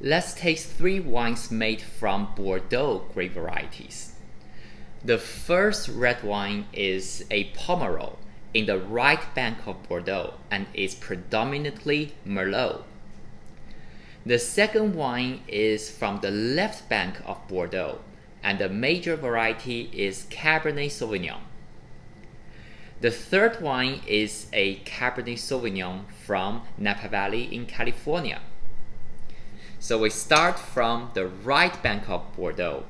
Let's taste 3 wines made from Bordeaux grape varieties. The first red wine is a Pomerol in the right bank of Bordeaux and is predominantly Merlot. The second wine is from the left bank of Bordeaux and the major variety is Cabernet Sauvignon. The third wine is a Cabernet Sauvignon from Napa Valley in California. So we start from the right bank of Bordeaux,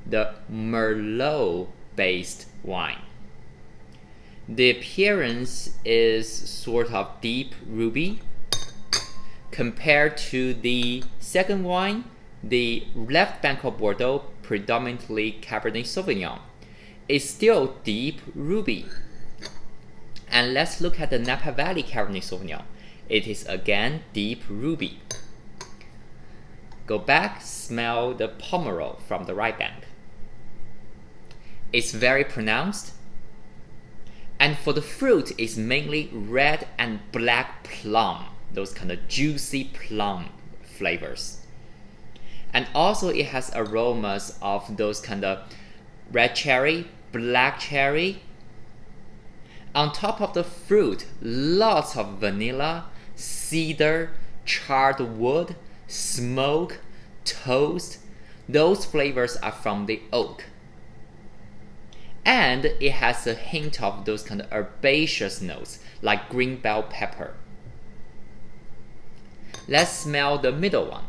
the Merlot-based wine. The appearance is sort of deep ruby. Compared to the second wine, the left bank of Bordeaux, predominantly Cabernet Sauvignon, is still deep ruby. And let's look at the Napa Valley Cabernet Sauvignon. It is again deep ruby. Go back, smell the Pomerol from the right bank. It's very pronounced. And for the fruit, it's mainly red and black plum, those kind of juicy plum flavors. And also it has aromas of those kind of red cherry, black cherry. On top of the fruit, lots of vanilla, cedar, charred wood, smoke, toast. Those flavors are from the oak. And it has a hint of those kind of herbaceous notes like green bell pepper. Let's smell the middle one.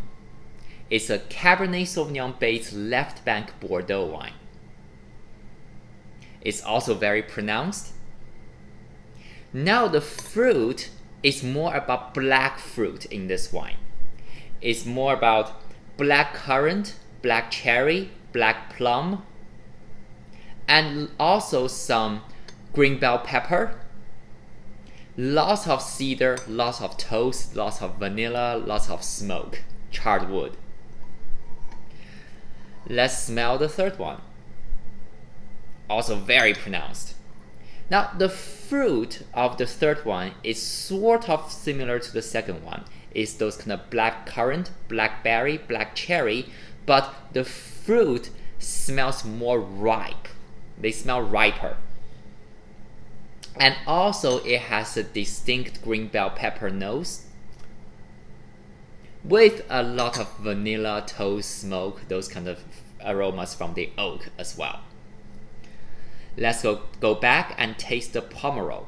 It's a Cabernet Sauvignon based left bank Bordeaux wine. It's also very pronounced. Now the fruit is more about black fruit in this wine. It's more about black currant, black cherry, black plum, and also some green bell pepper, lots of cedar, lots of toast, lots of vanilla, lots of smoke, charred wood. Let's smell the third one. Also very pronounced. Now the fruit of the third one is sort of similar to the second one. It's those kind of black currant, blackberry, black cherry, but the fruit smells more ripe. They smell riper. And also it has a distinct green bell pepper nose with a lot of vanilla, toast, smoke, those kind of aromas from the oak as well. Let's go back and taste the Pomerol.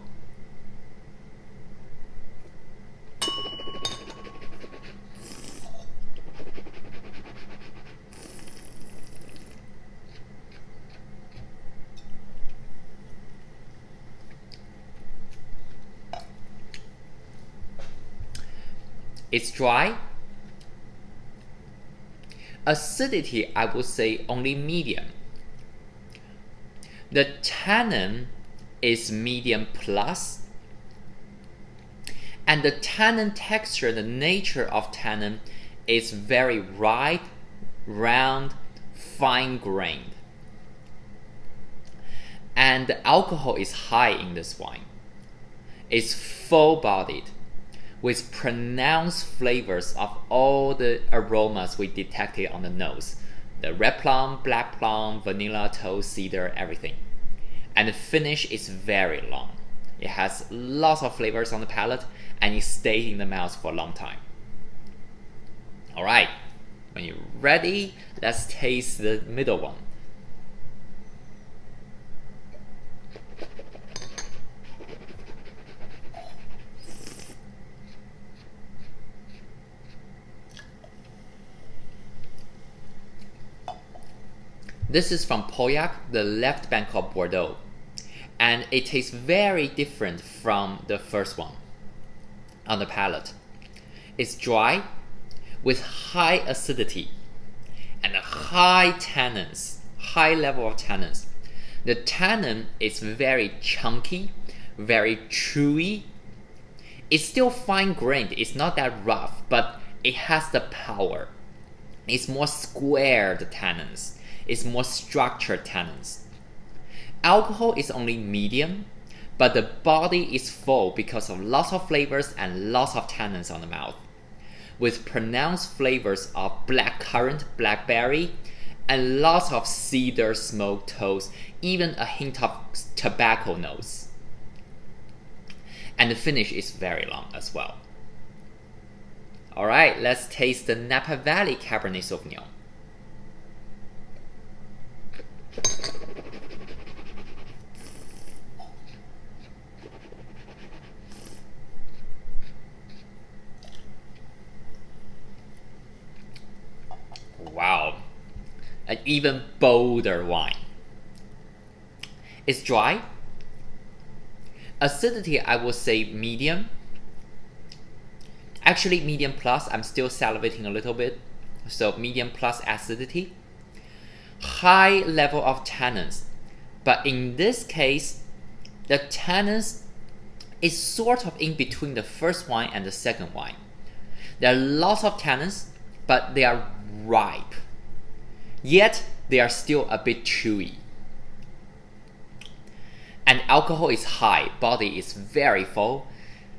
It's dry. Acidity, I would say only medium. The tannin is medium plus. And the tannin texture, the nature of tannin is very ripe, round, fine-grained. And the alcohol is high in this wine. It's full-bodied, with pronounced flavors of all the aromas we detected on the nose. The red plum, black plum, vanilla, toast, cedar, everything. And the finish is very long. It has lots of flavors on the palate and it stays in the mouth for a long time. Alright, when you're ready, let's taste the middle one. This is from Pauillac, the left bank of Bordeaux, and it tastes very different from the first one on the palate. It's dry with high acidity and high tannins, high level of tannins. The tannin is very chunky, very chewy. It's still fine-grained, it's not that rough, but it has the power. It's more square, the tannins. It's more structured tannins. Alcohol is only medium, but the body is full because of lots of flavors and lots of tannins on the mouth. with pronounced flavors of blackcurrant, blackberry, and lots of cedar smoked toast, even a hint of tobacco notes. And the finish is very long as well. Alright, let's taste the Napa Valley Cabernet Sauvignon. Wow, an even bolder wine. It's dry. Acidity, I would say medium. Actually, medium plus. I'm still salivating a little bit. So medium plus acidity. High level of tannins. But in this case, the tannins is sort of in between the first wine and the second wine. There are lots of tannins, but they are ripe. Yet, they are still a bit chewy. And alcohol is high, body is very full,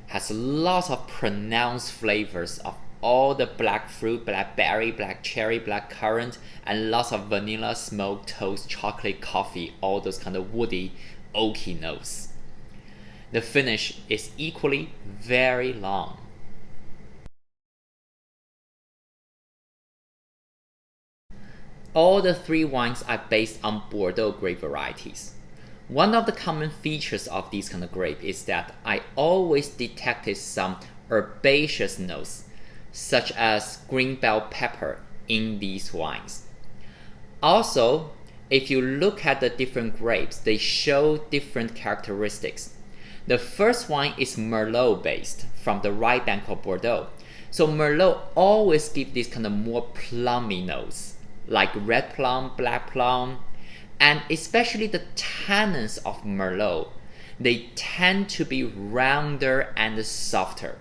has lots of pronounced flavors of all the black fruit, blackberry, black cherry, black currant, and lots of vanilla, smoked toast, chocolate, coffee, all those kind of woody, oaky notes. The finish is equally very long. All the three wines are based on Bordeaux grape varieties. One of the common features of these kind of grape is that I always detected some herbaceous notes, such as green bell pepper, in these wines. Also, if you look at the different grapes, they show different characteristics. The first wine is Merlot based from the right bank of Bordeaux. So Merlot always gives these kind of more plummy notes, like red plum, black plum, and especially the tannins of Merlot. They tend to be rounder and softer.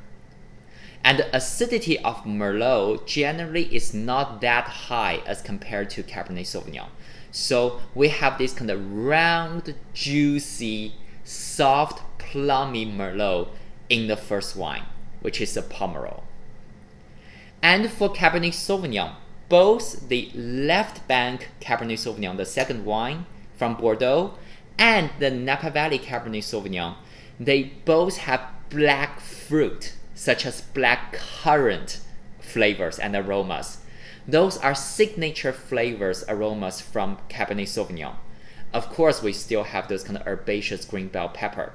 And the acidity of Merlot generally is not that high as compared to Cabernet Sauvignon. So we have this kind of round, juicy, soft, plummy Merlot in the first wine, which is the Pomerol. And for Cabernet Sauvignon, both the left bank Cabernet Sauvignon, the second wine from Bordeaux, and the Napa Valley Cabernet Sauvignon, they both have black fruit, such as black currant flavors and aromas. Those are signature flavors, aromas from Cabernet Sauvignon. Of course, we still have those kind of herbaceous green bell pepper.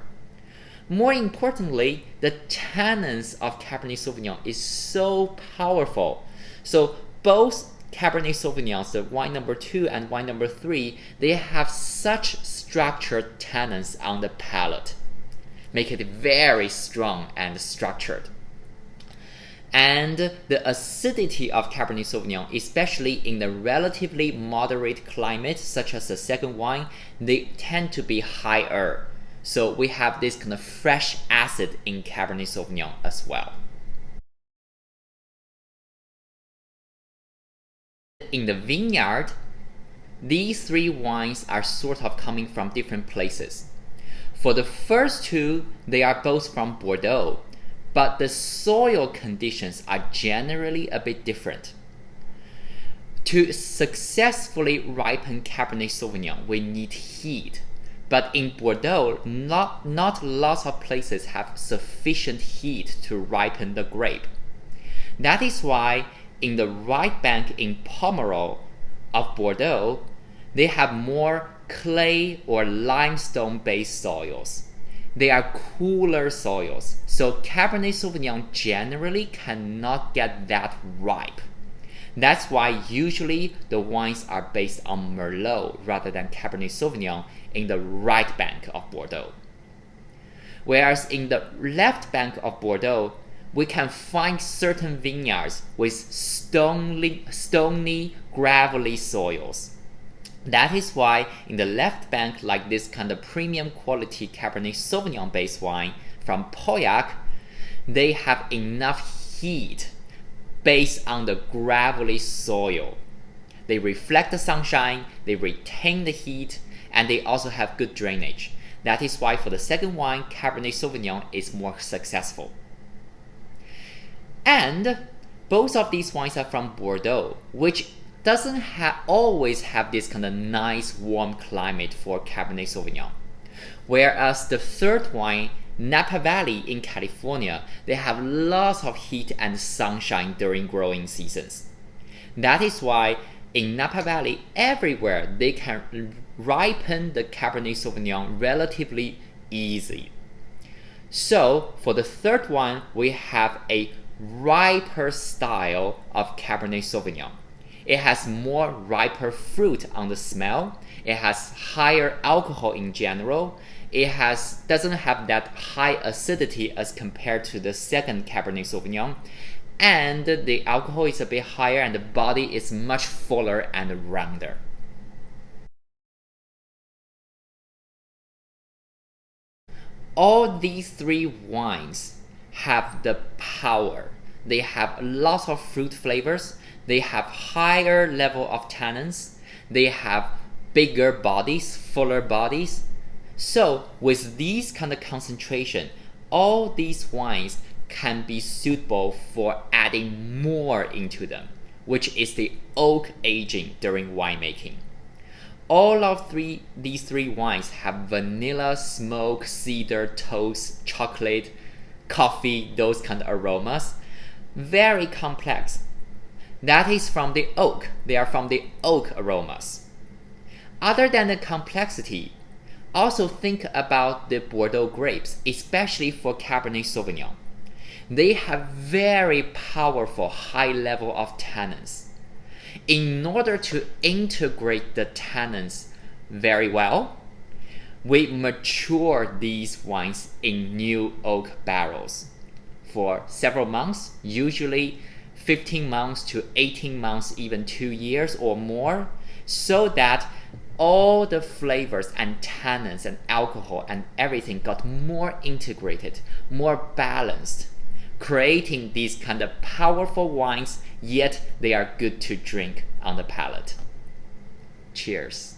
More importantly, the tannins of Cabernet Sauvignon is so powerful. So both Cabernet Sauvignons, the wine number 2 and wine number 3, they have such structured tannins on the palate, make it very strong and structured. And the acidity of Cabernet Sauvignon, especially in the relatively moderate climate, such as the second wine, they tend to be higher. So we have this kind of fresh acid in Cabernet Sauvignon as well. In the vineyard, these three wines are sort of coming from different places. For the first two, they are both from Bordeaux, but the soil conditions are generally a bit different. To successfully ripen Cabernet Sauvignon, we need heat. But in Bordeaux, not lots of places have sufficient heat to ripen the grape. That is why in the right bank in Pomerol of Bordeaux, they have more clay or limestone based soils. They are cooler soils, so Cabernet Sauvignon generally cannot get that ripe. That's why usually the wines are based on Merlot rather than Cabernet Sauvignon in the right bank of Bordeaux. Whereas in the left bank of Bordeaux, we can find certain vineyards with stony, gravelly soils. That is why in the left bank, like this kind of premium quality Cabernet Sauvignon based wine from Pauillac, they have enough heat based on the gravelly soil. They reflect the sunshine, they retain the heat, and they also have good drainage. That is why for the second wine, Cabernet Sauvignon is more successful. And both of these wines are from Bordeaux, which doesn't always have this kind of nice warm climate for Cabernet Sauvignon. Whereas the third wine, Napa Valley in California, they have lots of heat and sunshine during growing seasons. That is why in Napa Valley, everywhere they can ripen the Cabernet Sauvignon relatively easy. So for the third one, we have a riper style of Cabernet Sauvignon. It has more riper fruit on the smell. It has higher alcohol in general. It doesn't have that high acidity as compared to the second Cabernet Sauvignon. And the alcohol is a bit higher and the body is much fuller and rounder. All these three wines have the power. They have lots of fruit flavors. They have higher level of tannins. They have bigger bodies, fuller bodies. So with these kind of concentration, all these wines can be suitable for adding more into them, which is the oak aging during winemaking. All of these three wines have vanilla, smoke, cedar, toast, chocolate, coffee, those kind of aromas. Very complex. That is from the oak. They are from the oak aromas. Other than the complexity, also think about the Bordeaux grapes, especially for Cabernet Sauvignon. They have very powerful high level of tannins. In order to integrate the tannins very well, we mature these wines in new oak barrels for several months, usually 15 months to 18 months, even 2 years or more, so that all the flavors and tannins and alcohol and everything got more integrated, more balanced, creating these kind of powerful wines, yet they are good to drink on the palate. Cheers.